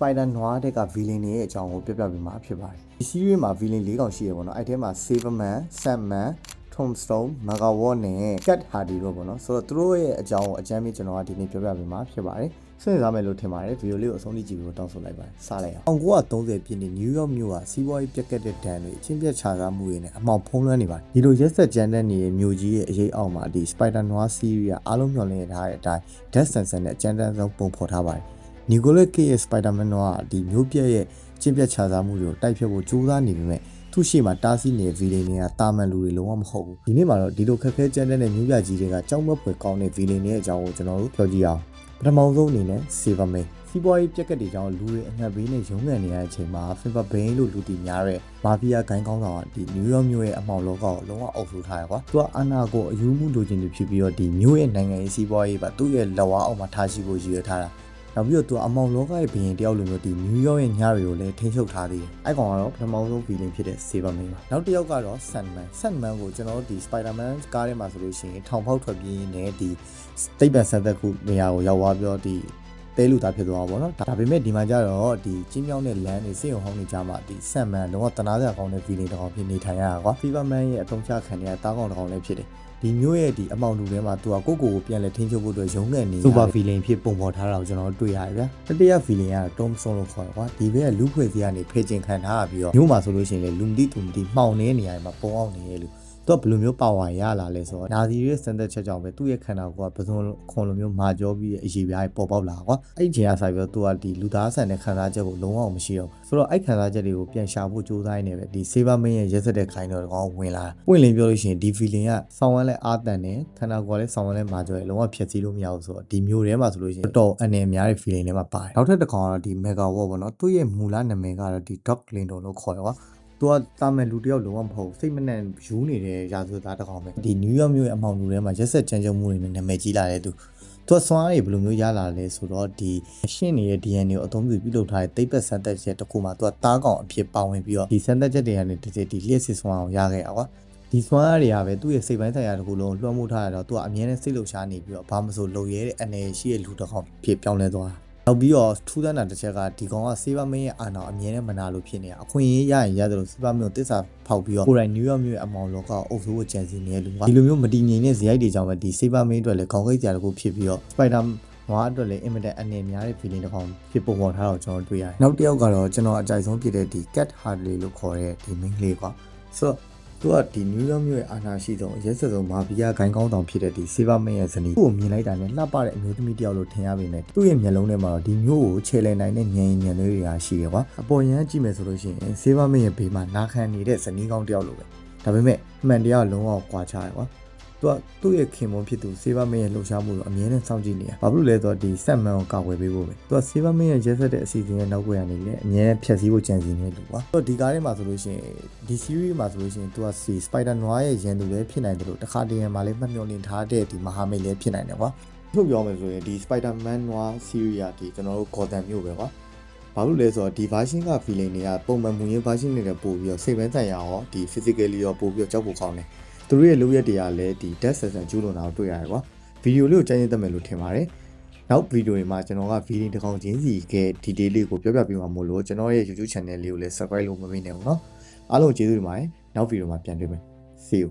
Spider Noir တဲ့က villain တွေရဲ့အကြောင်းကိုပြပြပေးမှာဖြစ်ပါတယ်ဒီ series မှာ villain ၄កောင်ရှိရပေါ့နော်အဲ့ထဲမှာ Saberman, Sandman, Tombstone, Megawar နဲ့ Cat Hardy တို့ပေါ့နော်ဆိုတော့သူတို့ရဲ့အကြောင်းကိုအကြမ်းဖျင်းကျွန်တော်ကဒီနေ့ပြပြပေးမှာဖြစ်ပါတယ်ဆွေးနွေးမယ်လို့ထင်ပါတယ်ဗီဒီယိုလေးကိုအဆုံးထိကြည့်ပြီးတောင်းဆိုလိုက်ပါတယ်စလိုက်အောင်1930ပြည့်နှစ်နယူးယောက်မြို့ကစီးပွားရေးပြက်ကတ်တဲ့ဒဏ်တွေအချင်းပြတ်ခြားစားမှုတွေနဲ့အမှောင်ဖုံးလွှမ်းနေပါတယ်ဒီလိုရက်ဆက်ကြမ်းတဲ့နေတဲ့မြို့ကြီးရဲ့အရေးအောက်မှာဒီ Spider Noir series ကအားလုံးမျှော်လင့်ထားတဲ့အတိုင်း Death Sentence နဲ့အကြမ်းတမ်းဆုံးပုံဖော်ထားပါတယ်Nicolas Cage ရဲ့ Spider-Man ကဒီမျိုးပြက်ရဲ့ကျင့်ပြတ်ခြားစားမှုတွေကိုတိုက်ဖျက်ဖို့ကြိုးစားနေပေမဲ့သူ့ရှေ့မှာတားဆီးနေတဲ့ villain တွေကတာမန်လူတွေလုံးဝမဟုတ်ဘူးဒီနေ့မှာတော့ဒီလိုခက်ခဲကြမ်းတဲ့မျိုးပြကြီးတွေကကြောက်မက်ဖွယ်ကောင်းတဲ့ villain တွေရဲ့အကြောင်းကိုကျွန်တော်တို့ပြောကြည့်အောင်ပထမဆုံးအနေနဲ့ Saberman စီးပွားရေးပြက်ကတ်တွေကြောင့်လူတွေအငတ်ဘေးနဲ့ရုန်းကန်နေရတဲ့အချိန်မှာ Silver Bane လို့လူတီများတဲ့မာဖီးယားဂိုင်းကောင်းဆောင်ကဒီနယူးယောက်မြို့ရဲ့အမှောင်လောကကိုလုံးဝအုပ်စိုးထားရကွာသူကအာဏာကိုအယူမှုလိုချင်သူဖြစ်ပြီးတော့ဒီမြို့ရဲ့နိုင်ငံရေးစီးပွားရေးပါသူ့ရဲ့လက်ဝါးအောက်မှာထားရှိဖို့ရည်ရွယ်ထားတာနောက်ပြီးတော့သူအမောင်လောကရဲ့ဘရင်တယောက်လိုမျိုးဒီနယူးယောက်ရဲ့ညတွေကိုလည်းထိန်းချုပ်ထားသေးတယ်။အဲ့ကောင်ကတော့ပထမဆုံး villain ဖြစ်တဲ့ Saberman ပါ။နောက်တစ်ယောက်ကတော့ Sandman ကိုကျွန်တော်တို့ဒီ Spider-Man ကားထဲမှာဆိုလို့ရှိရင်ထောင်ဖောက်ထွက်ပြေးနေဒီတိတ်ပံဆက်သက်ခုနေရာကိုရောက်သွားပြီးတော့ဒီတဲလူသားဖြစ်သွားပါတော့။ဒါပေမဲ့ဒီမှာကျတော့ဒီကျင်းမြောင်းတဲ့လမ်းတွေစိတ်အောင်ဟောင်းနေကြမှာဒီ Sandman လုံးဝတနာစရာကောင်းတဲ့ villain တစ်ကောင်ဖြစ်နေထိုင်ရတာကွာ။ Saberman ရဲ့အထုံးချခံတဲ့တားကောင်တစ်ကောင်လည်းဖြစ်တယ်။ဒီမျိုးရဲ့ဒီအမောင်လူထဲမှာသူကကိုပြန်လဲထင်းချုပ်ဖို့အတွက်ရုံးကန်နေ super villain ဖြစ်ပုံပေါ်ထားတာကိုကျွန်တော်တွေ့ရတယ်ဗျာတတိယ villain က Tombstone လို့ခေါ်တယ်ကွာဒီဘက်ကလူဖွဲ့စည်းကနေဖေကျင်ခံထားပြီးတော့မျိုးမှာဆိုလို့ရှိရင်လေလူမသိသူမသိမှောင်နေတဲ့နေရာမှာပုံအောင်နေရလို့သူကဘယ်လိုမျိုးပါဝါရလာလဲဆိုတော့နာဇီရဲ့စံသက်ချက်ကြောင့်ပဲသူ့ရဲ့ခန္ဓာကိုယ်ကပစုံခွန်လိုမျိုးမာကြောပြီးအရေးပြားပေါ်ပေါက်လာကွာအဲ့ဒီချိန်ကဆိုင်ပြီးတော့သူကဒီလူသားဆန်တဲ့ခံစားချက်ကိုလုံးဝမရှိတော့ဆိုတော့အဲ့ခံစားချက်တွေကိုပြန်ရှာဖို့ကြိုးစားနေပဲဒီ Saberman ရဲ့ရက်စက်တဲ့ခိုင်းတော်ကောင်ဝင်လာပွင့်လင်းပြောလို့ရှိရင်ဒီ villain ကဆောင်းဝမ်းလဲအာတန်နဲ့ခန္ဓာကိုယ်လည်းဆောင်းဝမ်းလဲမာကြောရဲ့လုံးဝဖြည့်ဆည်းလို့မရဘူးဆိုတော့ဒီမျိုးထဲမှာဆိုလို့ရှိရင်တော်အနေများတဲ့ villain တွေမှာပါတယ်နောက်ထပ်တစ်ကောင်ကတော့ဒီ Megawar ပေါ့နော်သူ့ရဲ့မူလနာမည်ကတော့ဒီ Doc Clinton လို့ခေါ်တယ်ကွာသူကတာမန်လူတယောက်လုံးဝမဟုတ်စိတ်မနှံယူနေတဲ့ရာဇဝတ်သားတစ်ကောင်ပဲဒီနယူးယောက်မြို့ရဲ့အမောင်လူထဲမှာရက်ဆက်ကြမ်းကြုတ်မှုတွေနဲ့နာမည်ကြီးလာတဲ့သူစွမ်းရည်ဘယ်လိုမျိုးရလာလဲဆိုတော့ဒီရှင်းနေတဲ့ DNA ကိုအသုံးပြုပြုလုပ်ထားတဲ့တိတ်ပတ်စမ်းသက်ချက်တစ်ခုမှာသူကတားကောင်အဖြစ်ပါဝင်ပြီးတော့ဒီစမ်းသက်ချက်တွေကနေတစ်ချက်ဒီလျှက်စစ်စွမ်းအောင်ရခဲ့တာကွာဒီစွမ်းရည်တွေကပဲသူ့ရဲ့စိတ်ပိုင်းဆိုင်ရာတစ်ခုလုံးလွှမ်းမိုးထားရတော့သူကအမြဲတမ်းစိတ်လှုပ်ရှားနေပြီးတော့ဘာမှမဆိုလုပ်ရဲတဲ့အနေရှိတဲ့လူတစ်ကောင်ဖြစ်ပြောင်းလဲသွားတာနောက်ပြီးတော့ထူးဆန်းတာတစ်ချက်ကဒီကောင်က Saberman ရဲ့အာဏာအမြဲတမ်းမနာလို့ဖြစ်နေတာအခွင့်အရေးရရင်ရတယ်လို့ Saberman ကိုတစ္ဆာဖောက်ပြီးတော့ကိုယ်တိုင်နယူးယောက်မြို့ရဲ့အမောင်လောကအုပ်စိုးဖို့ကြံစည်နေတဲ့လူကဒီလိုမျိုးမတည်ငြိမ်တဲ့ဇယိုက်တွေကြောင့်ပဲဒီ Saberman အတွက်လည်းခေါင်းခိတ်စရာတစ်ခုဖြစ်ပြီးတော့ Spider နွားအတွက်လည်းအင်မတန်အနေများတဲ့ feeling တစ်ကောင်ဖြစ်ပုံပေါ်ထားတော့ကျွန်တော်တွေ့ရတယ်နောက်တစ်ယောက်ကတော့ကျွန်တော်အကြိုက်ဆုံးဖြစ်တဲ့ဒီ Cat Hardy လို့ခေါ်တဲ့ဒီ main လေးကွာဆိုတော့သူကဒီနယူးယောက်မြို့ရဲ့အာဏာရှိဆုံးရဲစက်ဆုံးမာဖီးယားဂိုင်းကောင်းဆောင်ဖြစ်တဲ့ဒီ Saberman ရဲ့ဇနီးကိုမြင်လိုက်တာနဲ့လှပတဲ့အမျိုးသမီးတစ်ယောက်လို့ထင်ရပေမဲ့သူ့ရဲ့မျက်လုံးထဲမှာတော့ဒီမျိုးကိုခြေလည်နိုင်တဲ့ဉာဏ်ရည်ဉာဏ်လေးတွေကရှိရကွာအပေါ်ရန်ကြည့်မယ်ဆိုလို့ရှိရင် Saberman ရဲ့ဘေးမှာနာခံနေတဲ့ဇနီးကောင်းတစ်ယောက်လိုပဲဒါပေမဲ့အမှန်တရားလုံးဝကွာခြားရကွာသူ့ရဲ့ခင်မွန်ဖြစ်သူ Saberman ရဲ့လှုပ်ရှားမှုကိုအမြဲတမ်းစောင့်ကြည့်နေတာ။ဘာဖြစ်လို့လဲဆိုတော့ဒီ Sandman ကိုကာကွယ်ပေးဖို့ပဲ။သူက Saberman ရဲ့ရက်ဆက်တဲ့အစီအစဉ်ရဲ့နောက်ွယ်ကနေလည်းအမြဲဖြတ်စည်းဖို့ကြံစည်နေတယ်ကွာ။ဒီကားထဲမှာဆိုလို့ရှိရင်ဒီ series မှာဆိုလို့ရှိရင်သူက Spider Noir ရဲ့ရန်သူလည်းဖြစ်နိုင်တယ်လို့တခါတရံမှာလည်းမှတ်မျှော်လင့်ထားတဲ့ဒီမဟာမိတ်လည်းဖြစ်နိုင်တယ်ကွာ။ထုတ်ပြောမယ်ဆိုရင်ဒီ Spider-Man Noir series ကဒီကျွန်တော်တို့ Gotham မြို့ပဲကွာ။ဘာလို့လဲဆိုတော့ဒီ version က feeling တွေကပုံမှန်မူရင်း version တွေနဲ့ပို့ပြီးတော့စိတ်ပိုင်းဆိုင်ရာရောဒီ physically ရောပို့ပြီးတော့ကြောက်ဖို့ကောင်းတယ်သူတို့ရဲ့လုပ်ရက်တွေကလည်းဒီ Death Sentence ကျူးလွန်တာကိုတွေ့ရတယ်ကွာဗီဒီယိုလေးကိုကြိုက်ရင်တက်မယ်လို့ထင်ပါတယ်နောက်ဗီဒီယိုတွေမှာကျွန်တော်ကဗီဒီယိုတစ်ကောင်ချင်းစီက detail လေးကိုပြောပြပေးမှာမို့လို့ကျွန်တော်ရဲ့ YouTube channel လေးကိုလည်း subscribe လုပ်မမေ့နဲ့ဘူးเนาะအားလုံးကျေးဇူးတင်ပါတယ်နောက်ဗီဒီယိုမှာပြန်တွေ့မယ် See you